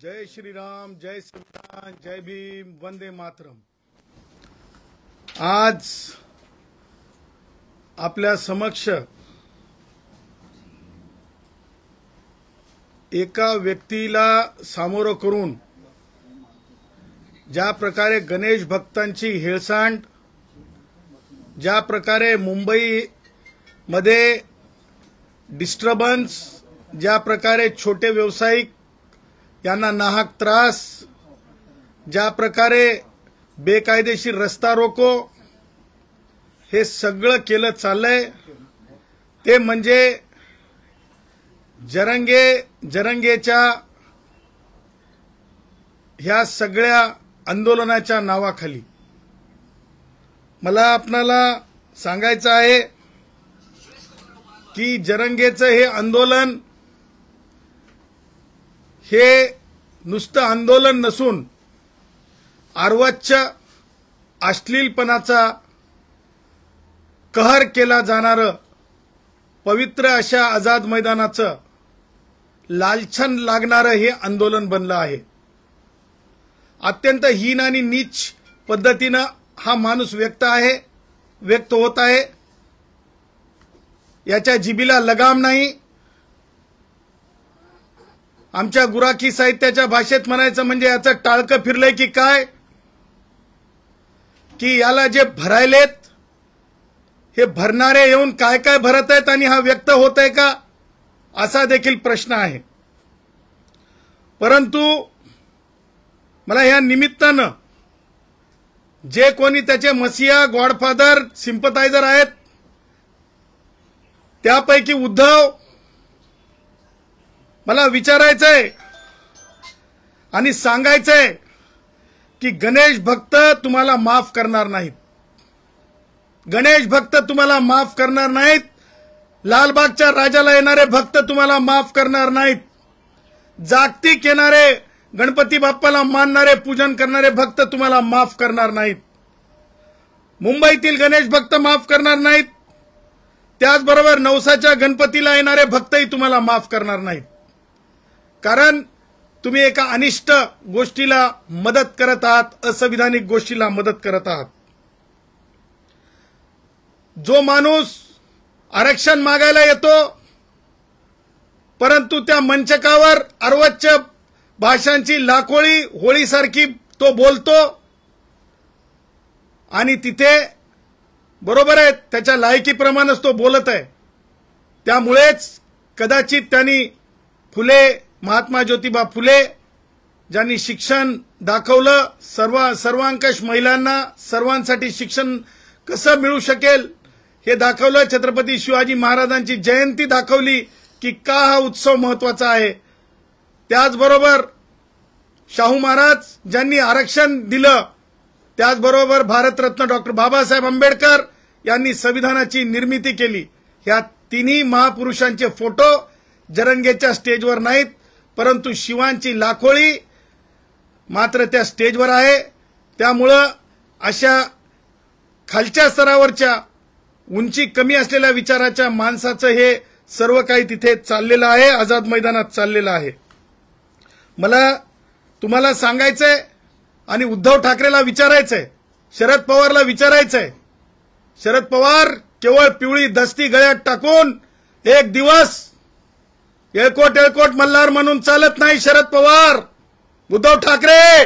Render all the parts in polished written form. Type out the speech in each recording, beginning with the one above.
जय श्रीराम, जय संविधान, जय भीम, वंदे मातरम। आज आपल्या समक्ष एका व्यक्तीला सामोरं करून ज्या प्रकारे गणेश भक्तांची हेळसांड, ज्या प्रकारे मुंबईमध्ये डिस्टर्बन्स, ज्या प्रकारे छोटे व्यावसायिक यांना नाहक त्रास, ज्या प्रकारे बेकायदेशीर रस्ता रोको, हे सगळं केलं चाललंय ते म्हणजे जरंगेच्या ह्या सगळ्या आंदोलनाच्या नावाखाली मला आपणाला सांगायचं आहे की जरंगेचं हे आंदोलन हे नुसतं आंदोलन नसून अर्वाच्य अश्लीलपणाचा कहर केला जाणारं पवित्र अशा आझाद मैदानाचं लालछन लागणारं हे आंदोलन बनलं आहे। अत्यंत हीन आणि नीच पद्धतीनं हा माणूस व्यक्त होत आहे। याच्या जिभेला लगाम नाही। आमच्या गुराखी साहित्याच्या भाषेत म्हणायचं म्हणजे याचं टाळकं फिरलंय की काय, की याला जे भरायलेत हे भरणारे येऊन काय काय भरत आहेत आणि हा व्यक्त होत आहे का, असा देखील प्रश्न आहे। परंतु मला या निमित्तानं जे कोणी त्याचे मसिया, गॉडफादर, सिंपथायझर आहेत त्यापैकी उद्धव, मला विचारायचंय आणि सांगायचंय की गणेश भक्त तुम्हाला माफ करणार नाहीत। गणेश भक्त तुम्हाला माफ करणार नाहीत। लालबागच्या राजाला येणारे भक्त तुम्हाला माफ करणार नाहीत। जागतिक येणारे गणपती बाप्पाला मानणारे, पूजन करणारे भक्त तुम्हाला माफ करणार नाहीत। मुंबईतील गणेश भक्त माफ करणार नाहीत। त्याचबरोबर नवसाच्या गणपतीला येणारे भक्तही तुम्हाला माफ करणार नाहीत। कारण तुम्ही एका अनिष्ट गोष्टीला मदत करत आहात, असंविधानिक गोष्टीला मदत करत आहात। जो माणूस आरक्षण मागायला येतो परंतु त्या मंचकावर अर्वाच्य भाषांची लाखोळी होळीसारखी तो बोलतो आणि तिथे बरोबर आहे त्याच्या लायकीप्रमाणेच तो बोलत आहे। त्यामुळेच कदाचित त्यांनी महात्मा ज्योतिबा फुले ज्यांनी शिक्षण दाखवलं, सर्वांकष महिलांना सर्वांसाठी शिक्षण कसं मिळू शकेल हे दाखवलं, छत्रपती शिवाजी महाराजांची जयंती दाखवली की का हा उत्सव महत्वाचा आहे। त्याचबरोबर शाहू महाराज ज्यांनी आरक्षण दिलं, त्याचबरोबर भारतरत्न डॉक्टर बाबासाहेब आंबेडकर यांनी संविधानाची निर्मिती केली। ह्या तिन्ही महापुरुषांचे फोटो जरंगेच्या स्टेजवर नाहीत, परंतु शिवांची लाखोळी मात्र त्या स्टेजवर आहे। त्यामुळं अशा खालच्या स्तरावरच्या उंची कमी असलेल्या विचाराच्या माणसाचं हे सर्व काही तिथे चाललेलं आहे, आझाद मैदानात चाललेलं आहे। मला तुम्हाला सांगायचंय आणि उद्धव ठाकरेला विचारायचंय, शरद पवारला विचारायचंय, शरद पवार केवळ पिवळी दस्ती गळ्यात टाकून एक दिवस येळकोट मल्हार म्हणून चालत नाही। शरद पवार, उद्धव ठाकरे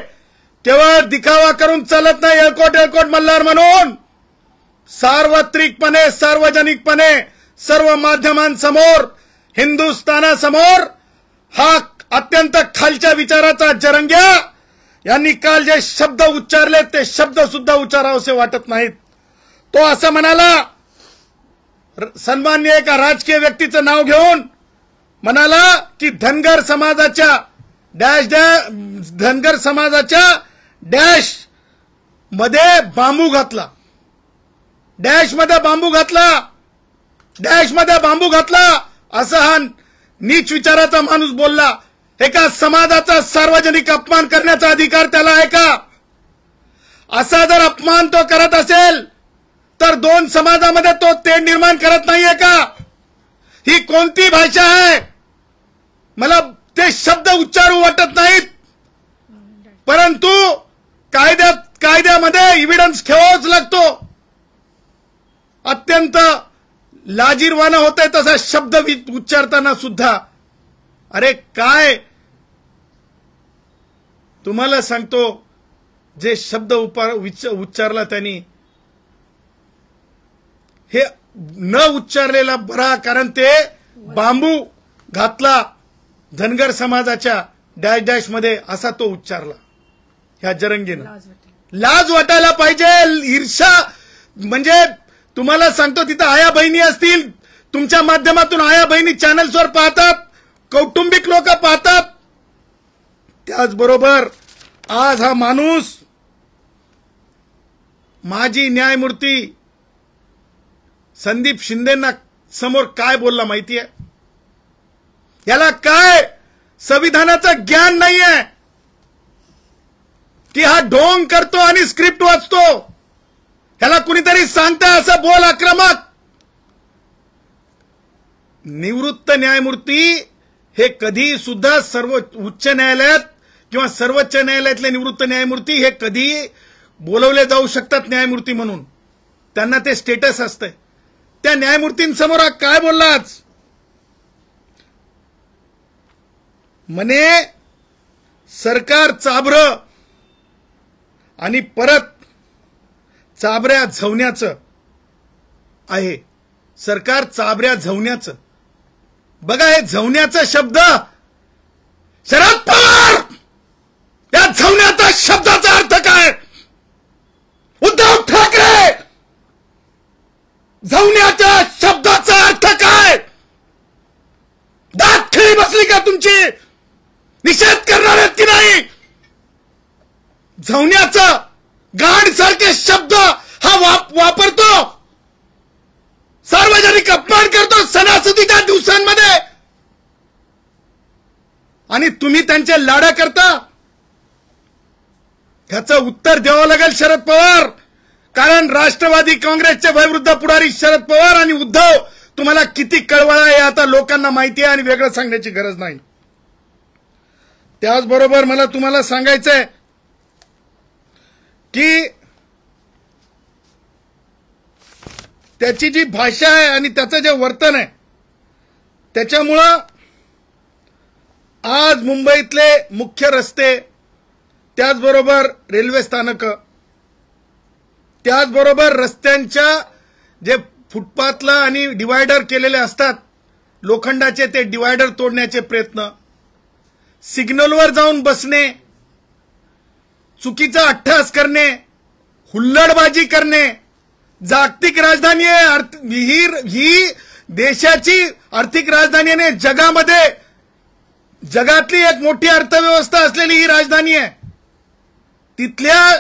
केवळ दिखावा करून चालत नाही येळकोट मल्हार म्हणून। सार्वत्रिकपणे, सार्वजनिकपणे सर्व माध्यमांसमोर, हिंदुस्थानासमोर हा अत्यंत खालच्या विचाराचा जरंग्या यांनी काल जे शब्द उच्चारले ते शब्द सुद्धा उच्चारावेसे वाटत नाहीत। तो असं म्हणाला, सन्माननीय एका राजकीय व्यक्तीचं नाव घेऊन म्हणाला की धनगर समाजाच्या डॅश मध्ये बांबू घातला, डॅश मध्ये बांबू घातला असं हा नीच विचाराचा माणूस बोलला। एका समाजाचा सार्वजनिक अपमान करण्याचा अधिकार त्याला आहे का? असा जर अपमान तो करत असेल तर दोन समाजामध्ये तो तेढ निर्माण करत नाहीये का? ही कोणती भाषा आहे? मला ते शब्द उच्चारू वाटत नाहीत। डिस्टन्स ठेवावाच लागतो. अत्यंत लाजिरवाणा होतंय तसा शब्द उच्चारताना सुद्धा. अरे काय तुम्हाला सांगतो, जे शब्द उच्चारला त्यांनी, हे न उच्चारलेला बरा. कारण ते बांबू घातला धनगर समाजाच्या डॅश डॅश मध्ये, असा तो उच्चारला ह्या जरंगीनं. लाज वाटायला पाहिजे. ईर्षा म्हणजे तुम्हाला सांगतो, तिथं आया बहिणी असतील, तुमच्या माध्यमातून आया बहिणी चॅनल्सवर पाहतात, कौटुंबिक लोक पाहतात. त्याचबरोबर आज हा माणूस माजी न्यायमूर्ती संदीप शिंदेना समोर काय बोलला माहितीये? याला काय संविधानाचं ज्ञान नाहीये की हा ढोंग करतो आणि स्क्रिप्ट वाचतो. ह्याला कुणीतरी सांगता असं बोल आक्रमक. निवृत्त न्यायमूर्ती हे कधी सुद्धा उच्च न्यायालयात किंवा सर्वोच्च न्यायालयातले निवृत्त न्यायमूर्ती हे कधी बोलवले जाऊ शकतात न्यायमूर्ती म्हणून. त्यांना ते स्टेटस असतंय. त्या न्यायमूर्तींसमोर काय बोलला आज? म्हणे सरकार चाभरं आणि परत चाभऱ्या झवण्याचं आहे. सरकार चाभऱ्या झवण्याचं. बघा हे झवण्याचा शब्द, शरद पवार, या झवण्याचा शब्दाचा अर्थ काय? उद्धव ठाकरे, झवण्याच्या शब्दाचा अर्थ काय? दात खिळी बसली का तुमची? निषेध करणार आहेत की नाही? झवण्याचा गांड सारखे शब्द हा वापरतो, सार्वजनिक अपमान करतो सणासुदीच्या दिवसांमध्ये, आणि तुम्ही त्यांचे लाडा करता. ह्याचं उत्तर द्यावं लागेल शरद पवार. कारण राष्ट्रवादी काँग्रेसचे वयोवृद्ध पुढारी शरद पवार आणि उद्धव तुम्हाला किती कळवळा आहे आता लोकांना माहिती आहे आणि वेगळं सांगण्याची गरज नाही. त्याचबरोबर मला तुम्हाला सांगायचंय की त्याची जी भाषा आहे आणि त्याचं जे वर्तन आहे त्याच्यामुळं आज मुंबईतले मुख्य रस्ते, त्याचबरोबर रेल्वे स्थानक, त्याचबरोबर रस्त्यांच्या जे फुटपाथला आणि डिवायडर केलेले असतात लोखंडाचे, ते डिवायडर तोडण्याचे प्रयत्न, सिग्नलवर जाऊन बसणे, चुकीचा अट्टहास करणे, हुल्लडबाजी करणे. जागतिक राजधानी आहे ही देशाची आर्थिक राजधानी आहे. जगामध्ये जगातली एक मोठी अर्थव्यवस्था असलेली ही राजधानी आहे. तिथल्या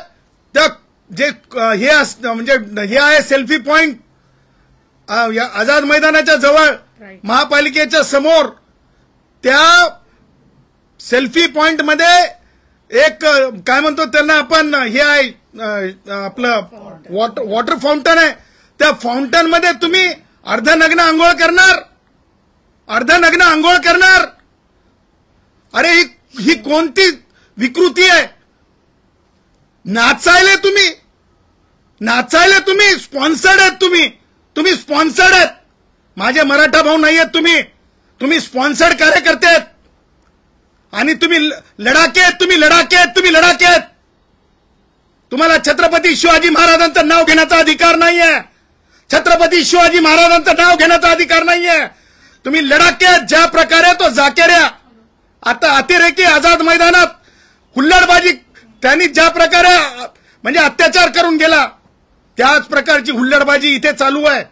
त्या जे हे म्हणजे हे आहे सेल्फी पॉइंट आझाद मैदानाच्या जवळ महापालिकेच्या समोर, त्या सेल्फी पॉइंट मध्ये एक काय म्हणतो त्यांना आपण, हे आहे आपलं वॉटर फाउंटन आहे. त्या फाउंटन मध्ये तुम्ही अर्धनग्न आंघोळ करणार. अरे ही कोणती विकृती आहे? नाचायले तुम्ही स्पॉन्सर्ड आहेत. तुम्ही स्पॉन्सर्ड आहेत. माझे मराठा भाऊ नाही आहेत. तुम्ही स्पॉन्सर्ड कार्यकर्ते आहेत आणि तुम्ही लढाके आहेत. तुम्हाला छत्रपती शिवाजी महाराजांचं नाव घेण्याचा अधिकार नाहीये. छत्रपती शिवाजी महाराजांचं नाव घेण्याचा अधिकार नाहीये. तुम्ही लढाके आहेत. ज्या प्रकारे तो जाकेऱ्या आता अतिरेकी आझाद मैदानात हुल्लडबाजी त्यांनी ज्या प्रकारे म्हणजे अत्याचार करून गेला, त्याच प्रकारची हुल्लडबाजी इथे चालू आहे.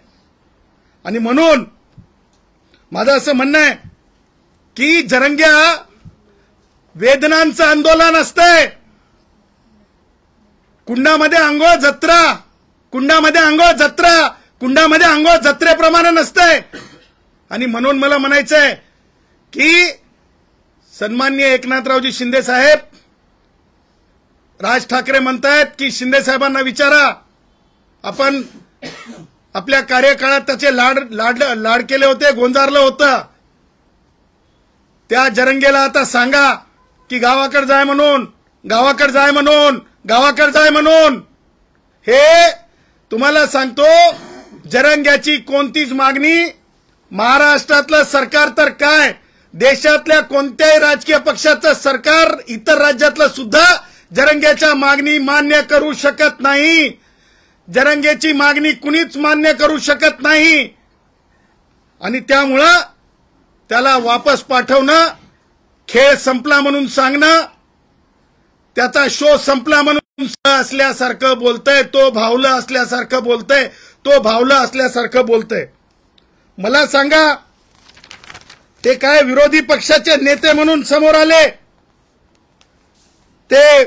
आणि म्हणून माझं असं म्हणणं आहे की जरंग्या, वेदनांचं आंदोलन असतंय. कुंडामध्ये आंघोळ जत्रेप्रमाणे नसतंय. आणि म्हणून मला म्हणायचंय की सन्माननीय एकनाथरावजी शिंदे साहेब, राज ठाकरे म्हणतायत की शिंदे साहेबांना विचारा, आपण आपल्या कार्यकाळात त्याचे लाड केले होते, गोंजारलं होतं. त्या जरंगेला आता सांगा की गावाकडे जाय म्हणून. हे तुम्हाला सांगतो, जरंग्याची कोणतीच मागणी महाराष्ट्रातलं सरकार तर काय, देशातल्या कोणत्याही राजकीय पक्षाचं सरकार इतर राज्यातलं सुद्धा जरंग्याच्या मागणी मान्य करू शकत नाही. जरंगेची मागणी कुणीच मान्य करू शकत नाही. आणि त्यामुळं त्याला वापस पाठवणं, खेळ संपला म्हणून सांगणं, त्याचा शो संपला म्हणून असल्यासारखं बोलतंय, तो भावलं असल्यासारखं बोलतंय, तो भावलं असल्यासारखं बोलतंय. मला सांगा, ते काय विरोधी पक्षाचे नेते म्हणून समोर आले, ते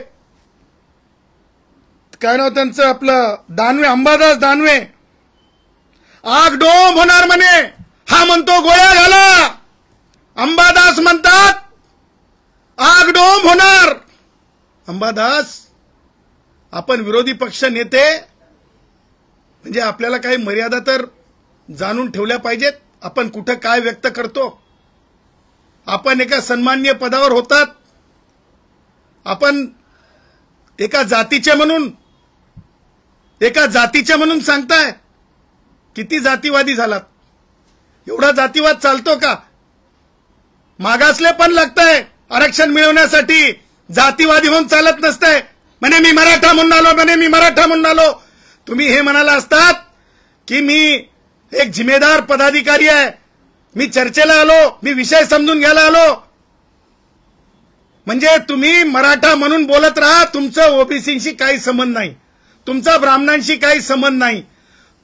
काय नाव त्यांचं, आपलं दानवे, अंबादास दानवे, आगडोम होणार म्हणे. हा म्हणतो गोळ्या घाला, अंबादास म्हणतात आगडोम होणार. अंबादास, आपण विरोधी पक्ष नेते म्हणजे आपल्याला काही मर्यादा तर जाणून ठेवल्या पाहिजेत. आपण कुठं काय व्यक्त करतो. आपण एका सन्माननीय पदावर होतात, आपण एका जातीचे म्हणून सांगताय. किती जातीवादी झालात. एवढा जातीवाद चालतो का? मागासले पण लागतंय आरक्षण मिळवण्यासाठी, जातीवादी होऊन चालत नसतंय. म्हणे मी मराठा म्हणून आलो, म्हणे मी मराठा म्हणून आलो. तुम्ही हे म्हणाला असतात की मी एक जिम्मेदार पदाधिकारी आहे, मी चर्चेला आलो, मी विषय समजून घ्यायला आलो. म्हणजे तुम्ही मराठा म्हणून बोलत राहा. तुमचं ओबीसीशी काही संबंध नाही, तुमचा ब्राह्मणांशी काही संबंध नाही,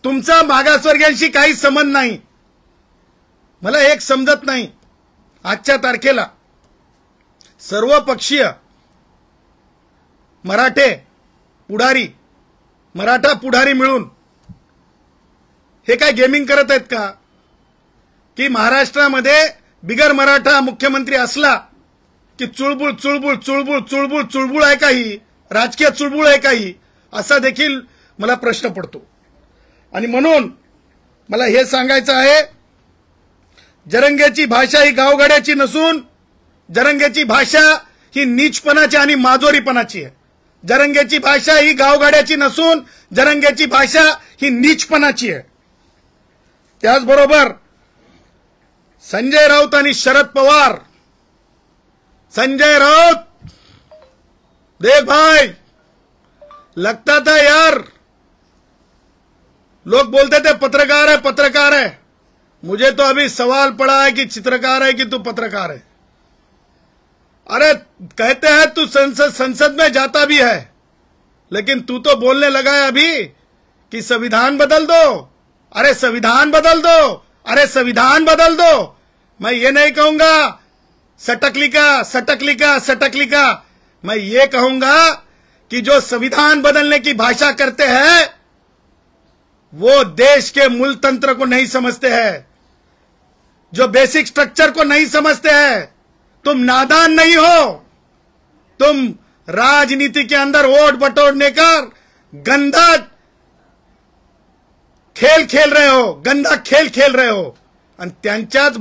तुमचा मागासवर्गीयांशी काही संबंध नाही. मला एक समजत नाही, आजच्या तारखेला सर्वपक्षीय मराठा पुढारी मिळून हे काय गेमिंग करत आहेत का? की महाराष्ट्रामध्ये बिगर मराठा मुख्यमंत्री असला की चुळबुळ चुळबुळ चुळबुळ चुळबुळ चुळबुळ आहे का? ही राजकीय चुळबुळ आहे का? ही असा देखील मला प्रश्न पडतो. आणि म्हणून मला हे सांगायचं आहे, जरंगेची भाषा ही गावगाड्याची नसून जरंगेची भाषा ही नीचपणाची आणि माजोरीपणाची आहे. जरंगेची भाषा ही गावगाड्याची नसून जरंगेची भाषा ही नीचपणाची आहे. त्याचबरोबर संजय राऊत आणि शरद पवार, संजय राउत, देख भाई लगता था यार, लोग बोलते थे पत्रकार है, मुझे तो अभी सवाल पड़ा है कि चित्रकार है कि तू पत्रकार है. अरे कहते हैं तू संसद में जाता भी है, लेकिन तू तो बोलने लगा है अभी कि संविधान बदल दो. अरे संविधान बदल दो, अरे संविधान बदल दो. मैं ये नहीं कहूंगा सटकलिका, मैं ये कहूंगा कि जो संविधान बदलने की भाषा करते हैं वो देश के मूल तंत्र को नहीं समझते हैं, जो बेसिक स्ट्रक्चर को नहीं समझते हैं. तुम नादान नहीं हो, तुम राजनीति के अंदर वोट बटोरने का गंदा खेल खेल रहे हो. आणि त्यांच्याच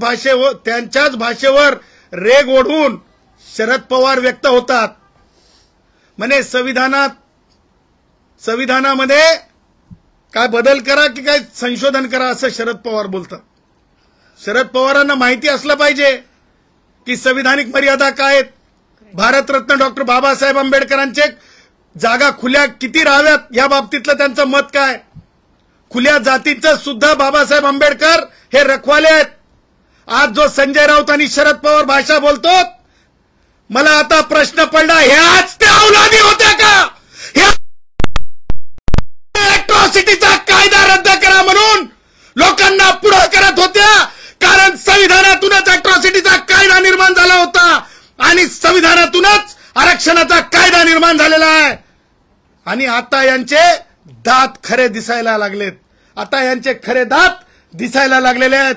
भाषेवर रेग ओढून शरद पवार व्यक्त होतात. म्हणे संविधानामध्ये काय बदल करा की काय संशोधन करा असं शरद पवार बोलतात. शरद पवारांना माहिती असलं पाहिजे की संविधानिक मर्यादा काय आहेत. भारतरत्न डॉक्टर बाबासाहेब आंबेडकरांचे जागा खुल्या किती राहाव्यात या बाबतीतलं त्यांचं मत काय. खुल्या जातीचं सुद्धा बाबासाहेब आंबेडकर हे रखवाले आहेत. आज जो संजय राऊत आणि शरद पवार भाषा बोलतो, मला आता प्रश्न पडला, ह्याच त्या औलादी होत्या का? अॅट्रॉसिटीचा कायदा रद्द करा म्हणून लोकांना पुढे करत होत्या, कारण संविधानातूनच अॅट्रॉसिटीचा कायदा निर्माण झाला होता आणि संविधानातूनच आरक्षणाचा कायदा निर्माण झालेला आहे. आणि आता यांचे दात खरे दिसायला लागलेत, आता यांचे खरे दात दिसायला लागलेले आहेत.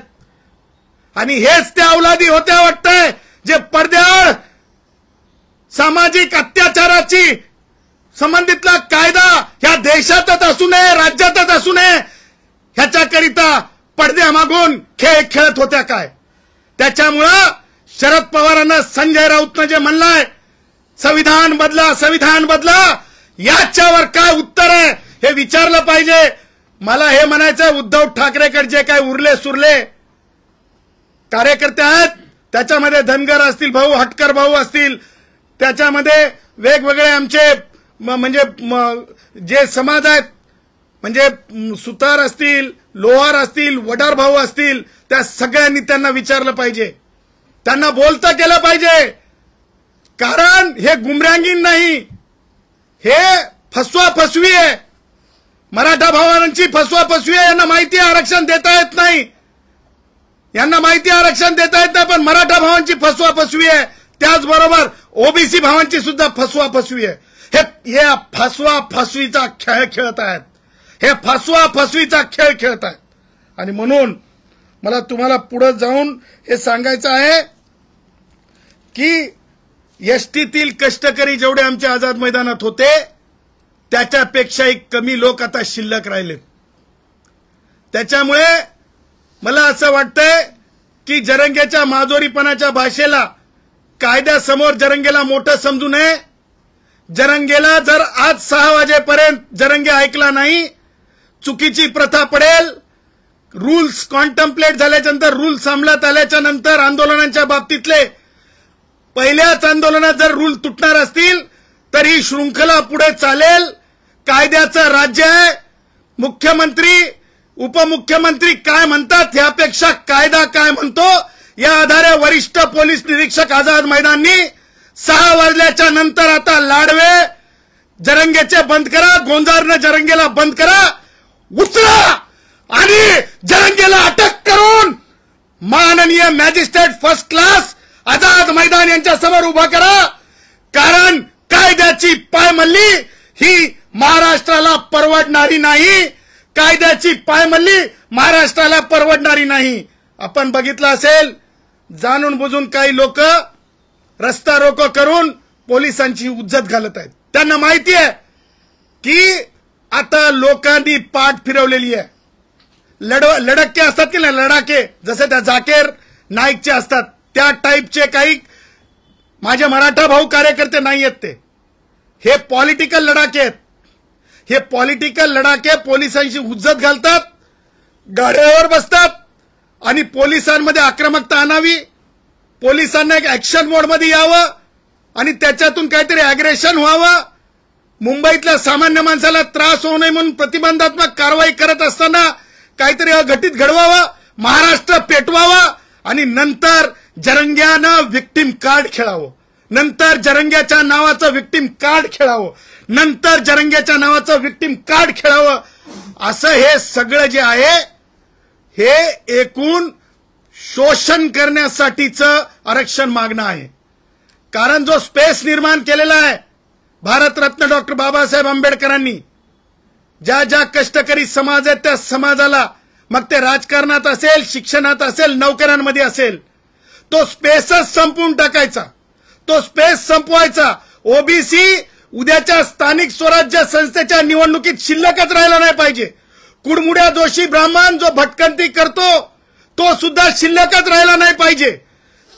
आणि हेच त्या औलादी होत्या वाटतंय जे पडद्याआड सामाजिक अत्याचाराची संबंधितला कायदा ह्या देशातच असू नये, राज्यातच असू नये, ह्याच्याकरिता पडद्यामागून खेळ खेळत होत्या काय. त्याच्यामुळं शरद पवारांना संजय राऊतनं जे म्हणलंय संविधान बदला, याच्यावर काय उत्तर आहे हे विचारलं पाहिजे. मला हे म्हणायचं, उद्धव ठाकरेकडे जे काय उरले सुरले कार्यकर्ते आहेत, त्याच्यामध्ये धनगर असतील भाऊ, हटकर भाऊ असतील, त्याच्यामध्ये वेगवेगळे आमचे म्हणजे जे समाज आहेत, म्हणजे सुतार असतील, लोहार असतील, वडार भाऊ असतील, त्या सगळ्यांनी त्यांना विचारलं पाहिजे, त्यांना बोलता केलं पाहिजे. कारण हे गुमरांगीन नाही, हे फसवा फसवी आहे. मराठा भावांची फसवा फसवी आहे. यांना माहिती आरक्षण देता येत नाही, यांना माहिती आरक्षण देता येत नाही, पण मराठा भावांची फसवा फसवी आहे. त्याचबरोबर ओबीसी भावांची सुद्धा फसवा फसवी आहे. हे फसवा फसवीचा खेळ खेळत आहेत, हे फसवा फसवीचा खेळ खेळत आहेत. आणि म्हणून मला तुम्हाला पुढे जाऊन हे सांगायचं आहे की एसटीतील कष्टकरी जेवढे आमच्या आझाद मैदानात होते त्याच्यापेक्षाही कमी लोक आता शिल्लक राहिलेत. त्याच्यामुळे मला असं वाटतंय की जरंगेच्या माजोरीपणाच्या भाषेला कायद्यासमोर जरंगेला मोठं समजू नये. जरंगेला जर आज 6 वाजेपर्यंत जरंगे ऐकला नाही, चुकीची प्रथा पडेल. रूल्स कॉन्टम्प्लेट झाल्याच्या नंतर, रूल्स अंमलात आल्याच्या नंतर आंदोलनांच्या बाबतीतले पहिल्याच आंदोलनात जर रूल तुटणार असतील तर ही शृंखला पुढे चालेल. कायद्याचं राज्य आहे. मुख्यमंत्री उपमुख्यमंत्री काय म्हणतात यापेक्षा कायदा काय म्हणतो या आधारे वरिष्ठ पोलीस निरीक्षक आझाद मैदाननी 6 वाजल्याच्या नंतर आता लाडवे जरंगेचे बंद करा, गोंजारनं जरंगेला बंद करा, उचला आणि जरंगेला अटक करून माननीय magistrate first class Azad Maidan यांच्या समोर उभा करा. कारण कायद्याची पायमल्ली ही महाराष्ट्राला परवडणारी नाही, कायद्याची पायमल्ली महाराष्ट्राला परवडणारी नाही. आपण बघितलं असेल, जाणून बुजून काही लोक रस्ता रोको करून पोलिसांची उज्जत घालत आहेत. त्यांना माहिती आहे की आता लोकांनी पाठ फिरवलेली आहे. लढाके असतात की नाही, लढाके जसे त्या जाकीर नाईकचे असतात त्या टाईपचे काही माझे मराठा भाऊ कार्यकर्ते नाही आहेत. ते हे पॉलिटिकल लढाके आहेत. हे पॉलिटिकल लढाके पोलिसांची उज्जत घालतात, गाड्यावर बसतात आणि पोलिसांमध्ये आक्रमकता आणावी, पोलिसांना एक ऍक्शन मोडमध्ये यावं आणि त्याच्यातून काहीतरी अॅग्रेशन व्हावं. मुंबईतल्या सामान्य माणसाला त्रास होऊ नये म्हणून प्रतिबंधात्मक कारवाई करत असताना काहीतरी अघटित घडवावं, महाराष्ट्र पेटवावा आणि नंतर जरंग्यानं व्हिक्टिम कार्ड खेळावं, नंतर जरंग्याच्या नावाचं व्हिक्टिम कार्ड खेळावं, नंतर जरंग्याच्या नावाचं व्हिक्टिम कार्ड खेळावं. असं हे सगळं जे आहे हे एकूण शोषण करण्यासाठीचं आरक्षण मागणं आहे. कारण जो स्पेस निर्माण केलेला आहे भारतरत्न डॉक्टर बाबासाहेब आंबेडकरांनी, ज्या ज्या कष्टकरी समाज आहेत त्या समाजाला, मग ते राजकारणात असेल, शिक्षणात असेल, नोकऱ्यांमध्ये असेल, तो स्पेसच संपवून टाकायचा, तो स्पेस संपवायचा. ओबीसी उद्याच्या स्थानिक स्वराज्य संस्थेच्या निवडणुकीत शिल्लकच राहिला नाही पाहिजे. कुडमुड्या जोशी ब्राह्मण जो भटकंती करतो तो सुद्धा शिल्लकच राहिला नाही पाहिजे.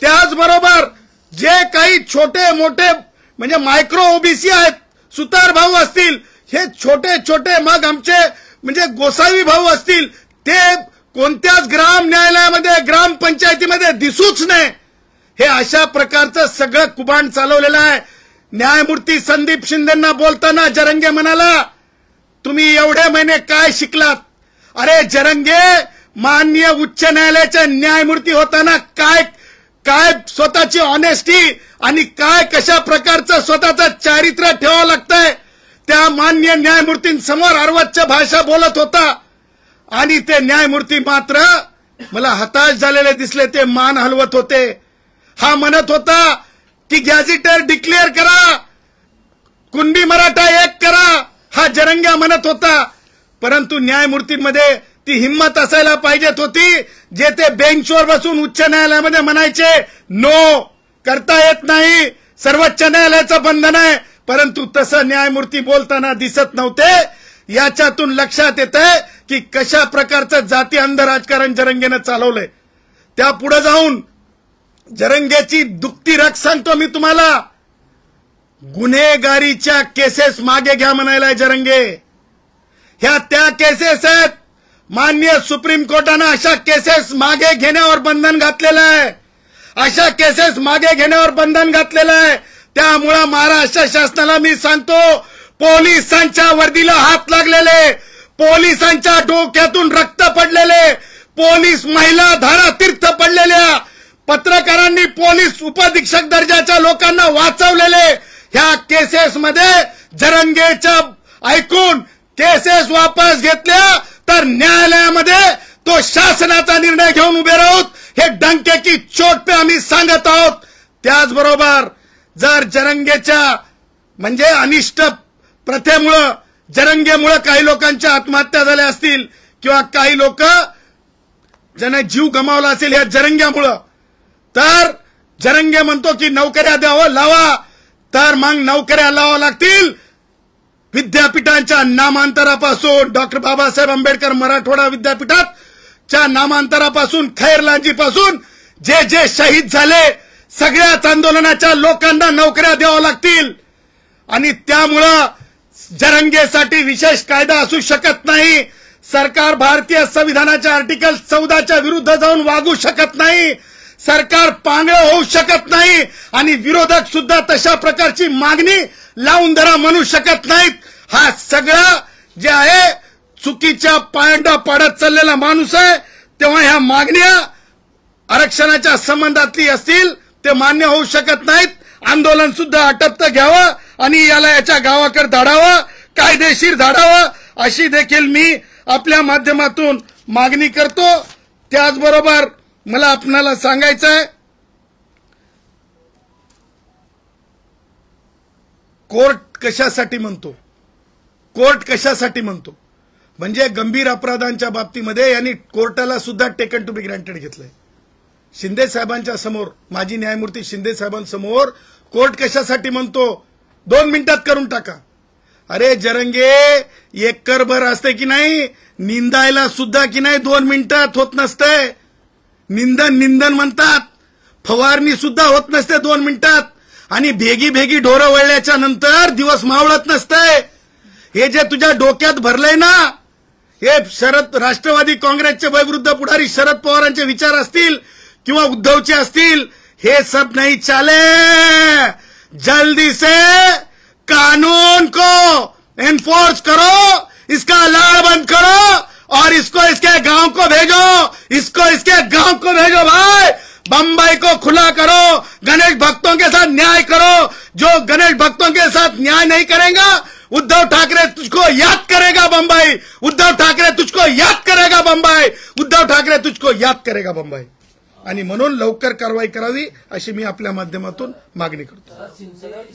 त्याचबरोबर जे काही छोटे मोठे म्हणजे मायक्रो ओबीसी आहेत, सुतार भाऊ असतील, हे छोटे छोटे, मग आमचे म्हणजे गोसावी भाऊ असतील, ते कोणत्याच ग्राम न्यायालयामध्ये, ग्रामपंचायतीमध्ये दिसूच नये. हे अशा प्रकारचं सगळं कुभांड चालवलेलं आहे. न्यायमूर्ती संदीप शिंदेंना बोलताना जरंगे म्हणाला, तुम्ही एवढे महिने काय शिकलात? अरे जरंगे, माननीय उच्च न्यायालयाचे न्यायमूर्ती होताना काय काय स्वतःची ऑनेस्टी आणि काय कशा प्रकारचं स्वतःचं चारित्र्य ठेवावं लागतंय त्या माननीय न्यायमूर्तींसमोर अर्वच्च भाषा बोलत होता. आणि ते न्यायमूर्ती मात्र मला हताश झालेले दिसले. ते मान हलवत होते. हा म्हणत होता की गॅझेटर डिक्लेअर करा, कुणबी मराठा एक करा, हा जरंग्या म्हणत होता. परंतु न्यायमूर्तींमध्ये ती हिंमत असायला पाहिजेत होती, जे ते बेंचवर बसून उच्च न्यायालयामध्ये म्हणायचे नो, करता येत नाही, सर्वोच्च न्यायालयाचं बंधन आहे. परंतु तसं न्यायमूर्ती बोलताना दिसत नव्हते. याच्यातून लक्षात येतंय की कशा प्रकारचं जाती अंध राजकारण जरंगेनं चालवलंय. त्या पुढे जाऊन जरंगेची दुखती रग सांगतो मी तुम्हाला. गुन्हेगारीच्या केसेस मागे घ्या म्हणायलाय जरंगे. ह्या त्या केसेस आहेत. माननीय सुप्रीम कोर्टानं अशा केसेस मागे घेण्यावर बंधन घातलेलं आहे. अशा केसेस मागे घेण्यावर बंधन घातलेलं आहे. त्यामुळे महाराष्ट्र शासनाला मी सांगतो, पोलिसांच्या वर्दीला हात लागलेले, पोलिसांच्या डोक्यातून रक्त पडलेले, पोलीस महिला धारातीर्थ पडलेल्या, पत्रकारांनी पोलीस उपअधीक्षक दर्जाच्या लोकांना वाचवलेले, ह्या केसेसमध्ये जरंगेच्या ऐकून केसेस वापस घेतल्या तर न्यायालयामध्ये तो शासनाचा निर्णय घेऊन उभे राहूत, हे डंके की चोट पे आम्ही सांगत आहोत. त्याचबरोबर जर जरंगेच्या म्हणजे अनिष्ट प्रथेमुळं, जरंगेमुळे काही लोकांच्या आत्महत्या झाल्या असतील किंवा काही लोक ज्यांना जीव गमावला असेल या जरंग्यामुळं, तर जरंगे म्हणतो की नोकऱ्या द्यावं लावा, तर मग नोकऱ्या लावा लागतील. विद्यापीठांच्या नामांतरापासून डॉक्टर बाबासाहेब आंबेडकर मराठवाडा विद्यापीठाच्या नामांतरापासून खैरलांजीपासून जे जे शहीद झाले सगळ्याच आंदोलनाच्या लोकांना नोकऱ्या द्याव्या लागतील. आणि त्यामुळं जरंगेसाठी विशेष कायदा असू शकत नाही. सरकार भारतीय संविधानाच्या आर्टिकल 14च्या विरुद्ध जाऊन वागू शकत नाही. सरकार पांगळं होऊ शकत नाही आणि विरोधक सुद्धा तशा प्रकारची मागणी लावून धरा म्हणू शकत नाहीत. हा सगळा जे आहे चुकीच्या पायंडा पाडत चाललेला माणूस आहे. तेव्हा ह्या मागण्या आरक्षणाच्या संबंधातली असतील ते मान्य होऊ शकत नाहीत. आंदोलन सुद्धा आटपतं घ्यावं आणि याला याच्या गावाकडे धाडावं, कायदेशीर धाडावं, अशी देखील मी आपल्या माध्यमातून मागणी करतो. त्याचबरोबर मला आपणाला सांगायचं आहे, कोर्ट कशासाठी म्हणतो, कोर्ट कशासाठी म्हणतो म्हणजे गंभीर अपराधांच्या बाबतीमध्ये यांनी कोर्टाला सुद्धा टेकन टू बी ग्रँटेड घेतलंय. शिंदे साहेबांच्या समोर, माजी न्यायमूर्ती शिंदे साहेबांसमोर कोर्ट कशासाठी म्हणतो 2 मिनिटात करून टाका. अरे जरंगे, एकरभर असते की नाही, निंदायला सुद्धा की नाही 2 मिनिटात होत नसते. निंदन म्हणतात, फवारणी सुद्धा होत नसते 2 मिनिटात. आणि भेगी भेगी ढोरं वळल्याच्या नंतर दिवस मावळत नसते. हे जे तुझ्या डोक्यात भरलंय ना, हे राष्ट्रवादी काँग्रेसचे वयवृद्ध पुढारी शरद पवारांचे विचार असतील किंवा उद्धवचे असतील, हे सब नहीं चाले. जल्दी से कानून को एनफोर्स करो, इसका लाड़ बंद करो और इसको इसके गांव को भेजो, इसको इसके गांव को भेजो भाई. बम्बई को खुला करो, गणेश भक्तों के साथ न्याय करो. जो गणेश भक्तों के साथ न्याय नहीं करेगा, उद्धव ठाकरे तुझको याद करेगा बम्बई. उद्धव ठाकरे तुझको याद करेगा बम्बई. उद्धव ठाकरे तुझको याद करेगा बम्बई. आणि म्हणून लवकर कारवाई करावी अशी मी आपल्या माध्यमातून मागणी करतो.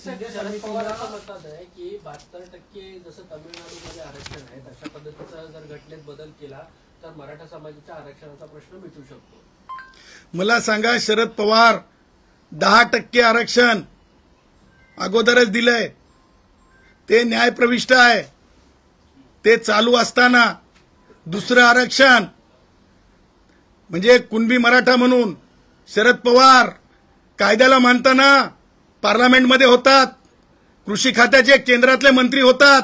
शरद पवारांचं मत आहे की 72% जसं तामिळनाडूमध्ये आरक्षण आहे तशा पद्धतीचा जर घटनेत बदल केला तर मराठा समाजाच्या आरक्षणाचा प्रश्न मिटू शकतो. मला सांगा, शरद पवार 10% आरक्षण अगोदरच दिलंय, ते न्यायप्रविष्ट आहे. ते चालू असताना दुसरं आरक्षण म्हणजे कुणबी मराठा म्हणून शरद पवार कायद्याला मानताना पार्लमेंटमध्ये होतात, कृषी खात्याचे केंद्रातले मंत्री होतात.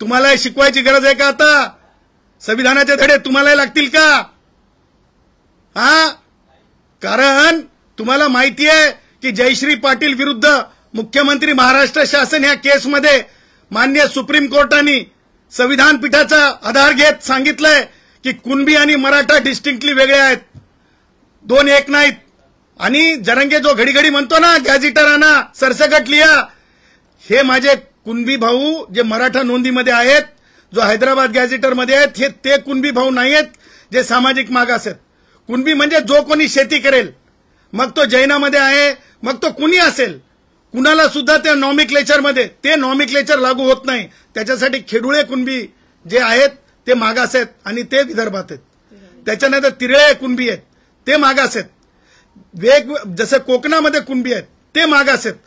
तुम्हाला शिकवायची गरज आहे का आता? संविधानाचे धडे तुम्हाला लागतील का? हा, कारण तुम्हाला माहिती आहे की जयश्री पाटील विरुद्ध मुख्यमंत्री महाराष्ट्र शासन या केसमध्ये माननीय सुप्रीम कोर्टाने संविधान पीठाचा आधार घेत सांगितलंय की कुणबी आणि मराठा डिस्टिंक्टली वेगळे आहेत, 2 एक नाहीत. आणि जरंगे जो घडी घडी म्हणतो ना गॅझेटरांना सरसकट लिहा, हे माझे कुणबी भाऊ जे मराठा नोंदीमध्ये आहेत, जो हैदराबाद गॅझेटरमध्ये आहेत, हे ते कुणबी भाऊ नाही आहेत जे सामाजिक मागास आहेत. कुणबी म्हणजे जो कोणी शेती करेल, मग तो जैनामध्ये आहे, मग तो कुणी असेल, कुणाला सुद्धा त्या नॉमिक्लेचरमध्ये ते नॉमिक्लेचर लागू होत नाही. त्याच्यासाठी खेडुळे कुणबी जे आहेत ते मागास आहेत आणि ते विदर्भात आहेत. त्याच्यानंतर तिरळे कुणबी आहेत ते मागास आहेत. जसं कोकणामध्ये कुणबी आहेत ते मागास आहेत.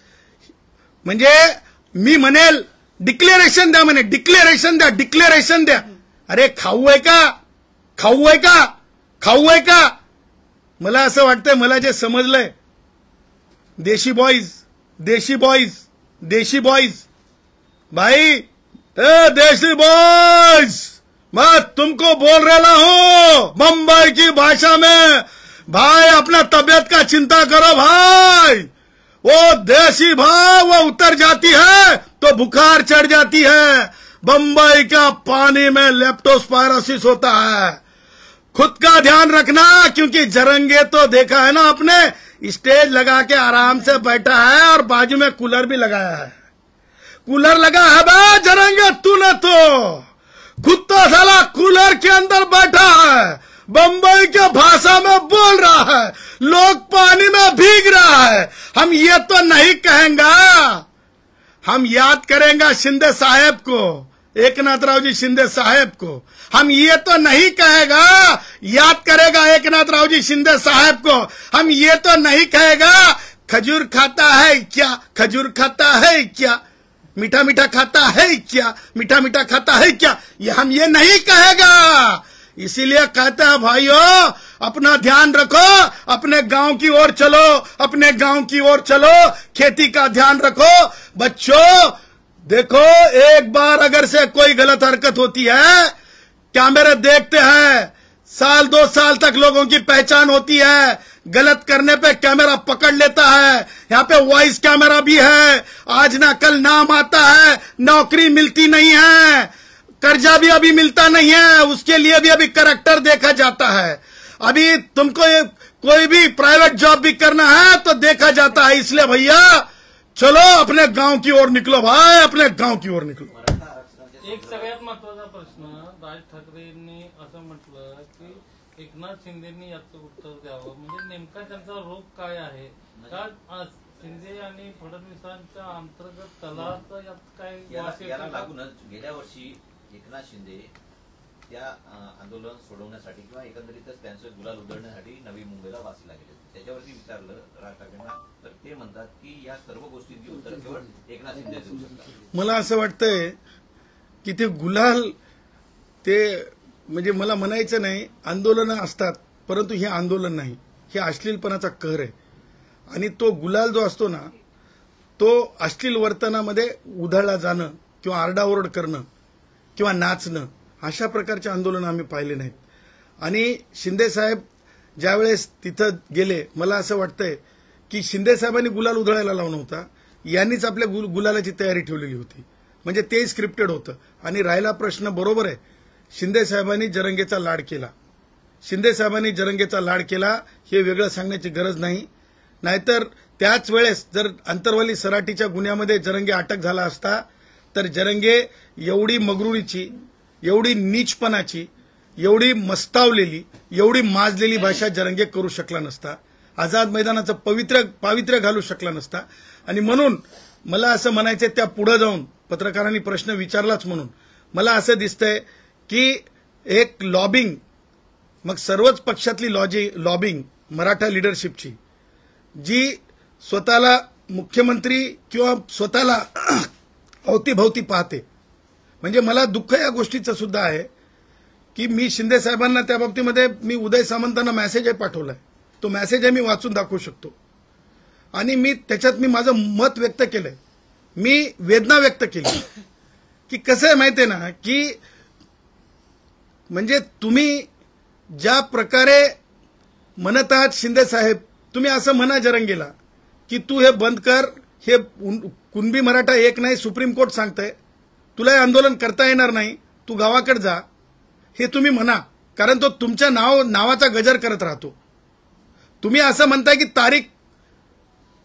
म्हणजे मी म्हणेल डिक्लेरेशन द्या, म्हणे डिक्लेरेशन द्या, डिक्लेरेशन द्या. अरे खाऊ आहे का? खाऊ आहे का? खाऊ आहे का? मला असं वाटतंय, मला जे समजलंय, देशी बॉईज, देशी बॉईज, देशी बॉईज भाई, देशी बॉईज मैं तुमको बोल रहा हूं बम्बई की भाषा में, भाई अपना तबियत का चिंता करो भाई। वो देसी भाव वो उतर जाती है तो बुखार चढ़ जाती है। बम्बई का पानी में लेप्टोस्पायरोसिस होता है। खुद का ध्यान रखना, क्योंकि जरंगे तो देखा है ना आपने, स्टेज लगा के आराम से बैठा है और बाजू में कूलर भी लगाया है। कूलर लगा है बे जरंगे, तू न तो खुद तो साला कूलर के अंदर बैठा है, बम्बई के भाषा में बोल रहा है, लोग पानी में भीग रहा है। हम ये तो नहीं कहेंगे, हम याद करेंगे शिंदे साहेब को, एकनाथराव जी शिंदे साहेब को। हम ये तो नहीं कहेगा, याद करेगा एकनाथराव जी शिंदे साहेब को। हम ये तो नहीं कहेगा खजूर खाता है क्या, खजूर खाता है क्या, मीठा मीठा खाता है क्या, मीठा मीठा खाता है क्या, ये हम ये नहीं कहेगा। इसीलिए कहते हैं भाइयों, अपना ध्यान रखो, अपने गांव की ओर चलो, अपने गांव की ओर चलो, खेती का ध्यान रखो। बच्चों देखो, एक बार अगर से कोई गलत हरकत होती है, कैमरे देखते हैं, साल 2 साल तक लोगों की पहचान होती है। गलत करने पे कैमरा पकड़ लेता है। यहाँ पे वॉइस कैमरा भी है, आज ना कल नाम आता है, नौकरी मिलती नहीं है, कर्जा भी अभी मिलता नहीं है, उसके लिए भी अभी करैक्टर देखा जाता है। अभी तुमको कोई भी प्राइवेट जॉब भी करना है तो देखा जाता है। इसलिए भैया चलो अपने गांव की ओर निकलो भाई, अपने गांव की ओर निकलो। एक सगळ्यात महत्वाचा प्रश्न, राज ठाकरेंनी असं म्हटलं की एकनाथ शिंदेंनी याचं उत्तर द्यावं, म्हणजे नेमका त्यांचा रोग काय आहे का शिंदे आणि फडणवीसांच्या अंतर्गत तलाचं यात काय याला लागूनच गेल्या वर्षी एकनाथ शिंदे त्या आंदोलन सोडवण्यासाठी किंवा एकंदरीतच त्यांचं गुलाल उधळण्यासाठी नवी मुंबईला वासीला गेले. त्याच्यावरती विचारलं राज ठाकरेंना, तर ते म्हणतात की या सर्व गोष्टींची उत्तर केवळ एकनाथ शिंदे देऊ शकतात. मला असं वाटतंय की ते गुलाल, ते म्हणजे मला म्हणायचं नाही, आंदोलनं असतात परंतु हे आंदोलन नाही, हे अश्लीलपणाचा कहर आहे. आणि तो गुलाल जो असतो ना, तो अश्लील वर्तनामध्ये उधळला जाणं किंवा आरडाओरड करणं किंवा नाचणं, अशा प्रकारचे आंदोलन आम्ही पाहिले नाहीत. आणि शिंदे साहेब ज्यावेळेस तिथं गेले, मला असं वाटतंय की शिंदे साहेबांनी गुलाल उधळायला लावला होता, यांनीच आपल्या गुलालाची तयारी ठेवलेली होती, म्हणजे ते स्क्रिप्टेड होतं. आणि राहिला प्रश्न, बरोबर आहे, शिंदे साहेबांनी जरंगेचा लाड केला, शिंदे साहेबांनी जरंगेचा लाड केला, हे वेगळं सांगण्याची गरज नाही. नाहीतर त्याच वेळेस जर अंतरवाली सराटीच्या गुन्ह्यामध्ये जरंगे अटक झाला असता तर जरंगे एवढी मगरुरीची, एवढी नीचपणाची, एवढी मस्तावलेली, एवढी माजलेली भाषा जरंगे करू शकला नसता, आझाद मैदानाचं पावित्र्य घालू शकला नसता. आणि म्हणून मला असं म्हणायचं, त्या पुढे जाऊन पत्रकारांनी प्रश्न विचारलाच म्हणून मला असं दिसतंय की एक लॉबिंग, मग सर्वच पक्षातली लॉबिंग मराठा लिडरशिपची, जी स्वतःला मुख्यमंत्री किंवा स्वतःला अवतीभवती पाहते. म्हणजे मला दुःख या गोष्टीचं सुद्धा आहे की मी शिंदे साहेबांना त्या बाबतीमध्ये मी उदय सामंतांना मेसेज पाठवलाय, तो मेसेज आहे, मी वाचून दाखवू शकतो. आणि मी त्याच्यात मी माझं मत व्यक्त केलंय, मी वेदना व्यक्त केली की कसं आहे माहितीये ना, की म्हणजे तुम्ही ज्या प्रकारे म्हणत आहात शिंदे साहेब, तुम्ही असं म्हणा जरंगेला की तू हे बंद कर, हे कुणबी मराठा एक नाही, सुप्रीम कोर्ट सांगतंय, तुला हे आंदोलन करता येणार नाही, तू गावाकडे जा, हे तुम्ही म्हणा, कारण तो तुमच्या नावाचा गजर करत राहतो. तुम्ही असं म्हणताय की तारीख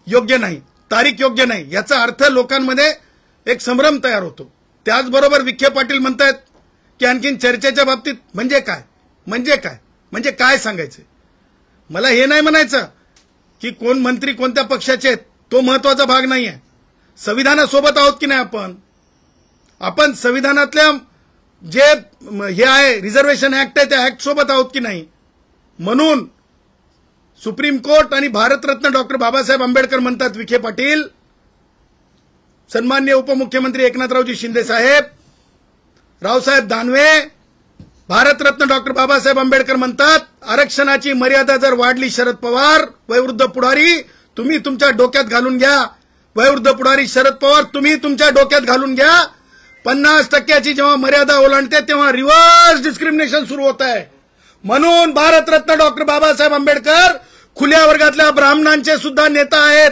योग्य नाही, तारीख योग्य नाही, याचा अर्थ लोकांमध्ये एक संभ्रम तयार होतो. त्याचबरोबर विखे पाटील म्हणतायत की आणखीन चर्चेच्या बाबतीत म्हणजे काय, म्हणजे काय, म्हणजे काय सांगायचं. मला हे नाही म्हणायचं की कोण मंत्री कोणत्या पक्षाचे आहेत, तो महत्वाचा भाग नाही आहे. संविधानासोबत आहोत की नाही आपण संविधानातल्या जे हे आहे रिझर्वेशन ऍक्ट आहे त्या ऍक्ट सोबत आहोत की नाही. म्हणून सुप्रीम कोर्ट आणि भारतरत्न डॉक्टर बाबासाहेब आंबेडकर म्हणतात, विखे पाटील, सन्माननीय उपमुख्यमंत्री एकनाथरावजी शिंदे साहेब, रावसाहेब दानवे, भारतरत्न डॉक्टर बाबासाहेब आंबेडकर म्हणतात, आरक्षणाची मर्यादा जर वाढली, शरद पवार वयोवृद्ध पुढारी तुम्ही तुमच्या डोक्यात घालून घ्या, वयोवृद्ध पुढारी शरद पवार तुम्ही तुमच्या डोक्यात घालून घ्या, 50% जेव्हा मर्यादा ओलांडते तेव्हा रिव्हर्स डिस्क्रिमिनेशन सुरू होत आहे. म्हणून भारतरत्न डॉक्टर बाबासाहेब आंबेडकर खुल्या वर्गातल्या ब्राह्मणांचे सुद्धा नेता आहेत,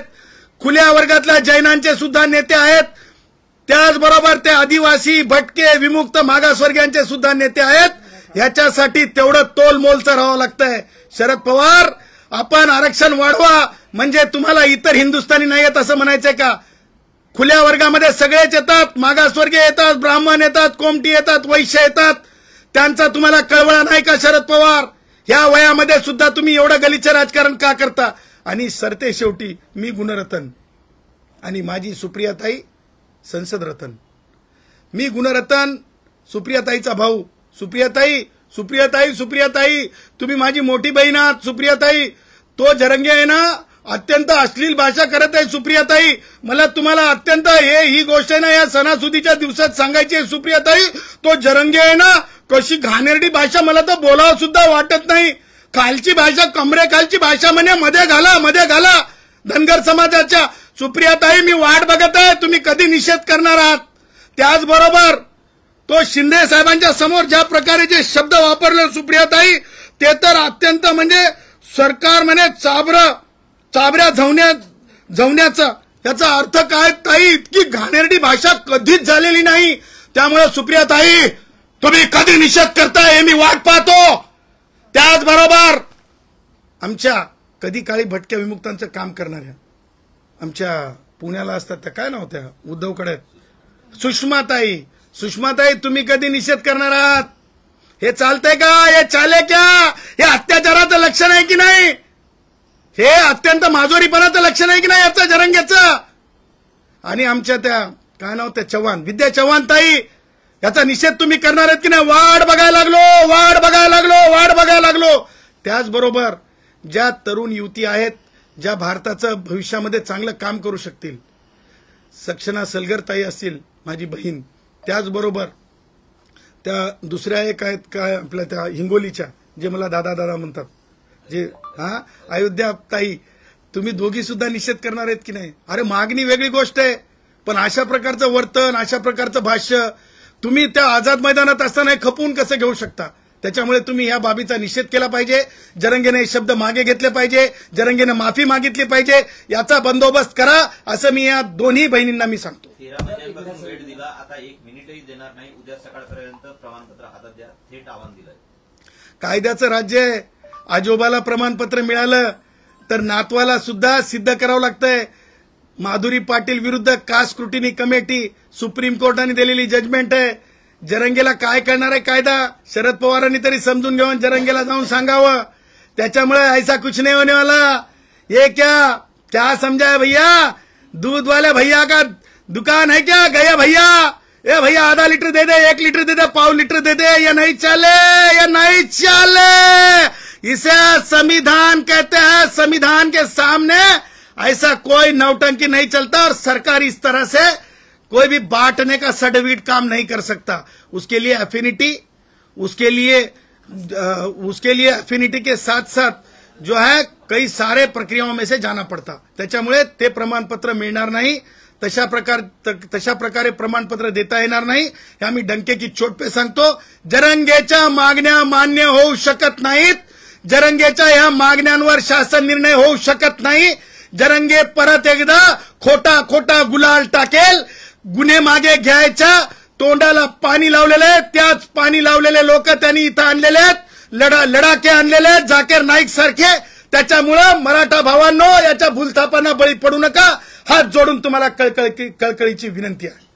खुल्या वर्गातल्या जैनांचे सुद्धा नेते आहेत, त्याचबरोबर ते आदिवासी, भटके, विमुक्त, मागासवर्गीयांचे सुद्धा नेते आहेत. ह्याच्यासाठी तेवढं तोलमोलचं राहावं लागतंय. शरद पवार, आपण आरक्षण वाढवा म्हणजे तुम्हाला इतर हिंदुस्थानी नाही येत असं म्हणायचंय का? खुल्या वर्गामध्ये सगळेच येतात, मागासवर्गीय येतात, ब्राह्मण येतात, कोमटी येतात, वैश्य येतात. त्यांचा तुम्हाला कळवळा नाही का शरद पवार? ह्या वयामध्ये सुद्धा तुम्ही एवढं गलिच्छ राजकारण का करता? आणि सरते शेवटी मी गुणरत्न आणि माझी सुप्रियाताई संसद रत्न. मी गुणरत्न, सुप्रियाताईचा भाऊ. सुप्रियाताई तुम्ही माझी मोठी बहीण आहात. सुप्रियाताई, तो जरंगे आहे ना, अत्यंत अश्लील भाषा करत आहे. सुप्रियाताई, मला तुम्हाला अत्यंत ही गोष्ट आहे ना या सणासुदीच्या दिवसात सांगायची आहे. सुप्रियाताई, तो जरंगे आहे ना, कशी घाणेरडी भाषा, मला तर बोलावं सुद्धा वाटत नाही. खालची भाषा, कमरेखालची भाषा म्हणे, मध्ये घाला धनगर समाजाच्या. सुप्रियाताई, मी वाट बघत आहे, तुम्ही कधी निषेध करणार आहात. त्याचबरोबर तो शिंदे साहेबांच्या समोर ज्या प्रकारे जे शब्द वापरले सुप्रियाताई, ते तर अत्यंत म्हणजे सरकार म्हणे चाबऱ्या झवण्याचा. याचा अर्थ काय ताई? इतकी घाणेरडी भाषा कधीच झालेली नाही. त्यामुळे सुप्रियाताई, तुम्ही कधी निषेध करताय हे मी वाट पाहतो. त्याचबरोबर आमच्या कधी काळी भटक्या विमुक्तांचं काम करणाऱ्या आमच्या पुण्याला असतात त्या काय नाव त्या उद्धवकडे सुषमाताई, तुम्ही कधी निषेध करणार आहात? हे चालतंय का? हे चाले क्या? हे अत्याचाराचं लक्षण आहे की नाही? हे अत्यंत माजोरीपणाचं लक्षण आहे की नाही याचं जरंगेचं? आणि आमच्या त्या काय नाव त्या चव्हाण, विद्या चव्हाण ताई, याचा निषेध तुम्ही करणार आहेत की नाही? वाट बघायला लागलो. त्याचबरोबर ज्या तरुण युवती आहेत, ज्या भारताचं भविष्यामध्ये चांगलं काम करू शकतील, सक्षना सलगर ताई असतील माझी बहीण, त्याचबरोबर त्या दुसऱ्या एक आहेत काय आपल्या त्या हिंगोलीच्या, जे मला दादा म्हणतात, जे अयोध्या ताई, तुम्ही दोघी सुद्धा निषेध करणार आहेत की नाही? अरे मागणी वेगळी गोष्ट आहे, पण अशा प्रकारचं वर्तन, अशा प्रकारचं भाष्य तुम्ही त्या आझाद मैदानात असताना खपवून कसं घेऊ शकता? त्याच्यामुळे तुम्ही या बाबीचा निषेध केला पाहिजे. जरंगेने शब्द मागे घेतले पाहिजे, जरंगेने माफी मागितली पाहिजे. याचा बंदोबस्त करा असं मी या दोन्ही बहिणींना मी सांगतो. 13 महिन्यांपासून वेळ दिला, आता 1 मिनिटही देणार नाही. उद्या सकाळपर्यंत प्रमाणपत्र हातात द्या, थेट आव्हान दिलंय. कायद्याचं राज्य आहे. आजोबाला प्रमाणपत्र मिळालं तर नातवाला सुद्धा सिद्ध करावं लागतंय. माधुरी पाटील विरुद्ध कास्ट स्क्रुटिनी कमिटी, सुप्रीम कोर्टाने दिलेली जजमेंट आहे. जरंगेला काय करणार आहे कायदा? शरद पवारांनी तरी समजून घेऊन जरंगेला जाऊन सांगावं. त्याच्यामुळे ऐसा कुछ नहीं होने वाला. ये क्या समझा है भैया? दूध वाले भैया का दुकान है क्या? गया भैया, ए भैया आधा लीटर दे दे, 1 लीटर दे दे, पाव लीटर दे दे. ये नहीं चले. इसे संविधान कहते हैं. संविधान के सामने ऐसा कोई नौटंकी नहीं चलता और सरकार इस तरह से कोई भी बांटने का सडवीट काम नहीं कर सकता. उसके लिए एफिनिटी, उसके लिए एफिनिटी के साथ साथ जो है कई सारे प्रक्रियाओं में से जाना पड़ता. त्याच्यामुळे ते प्रमाणपत्र मिळणार नाही. तशा प्रकारे प्रमाणपत्र देता येणार नाही. हे आम्ही डंकेची चोट पे सांगतो. जरंगेच्या मागण्या मान्य होऊ शकत नाहीत. जरंगेच्या ह्या मागण्यांवर शासन निर्णय होऊ शकत नाही. जरंगे परत एकदा खोटा गुलाल टाकेल. गुन्हे मागे घ्यायच्या तोंडाला पाणी लावलेले, त्याच पाणी लावलेले लोक त्यांनी इथं आणलेले आहेत, लढाके आणलेले आहेत जाकीर नाईक सारखे. त्याच्यामुळं मराठा भावांनो, याच्या भूलथापांना बळी पडू नका. हात जोडून तुम्हाला कळकळीची विनंती आहे.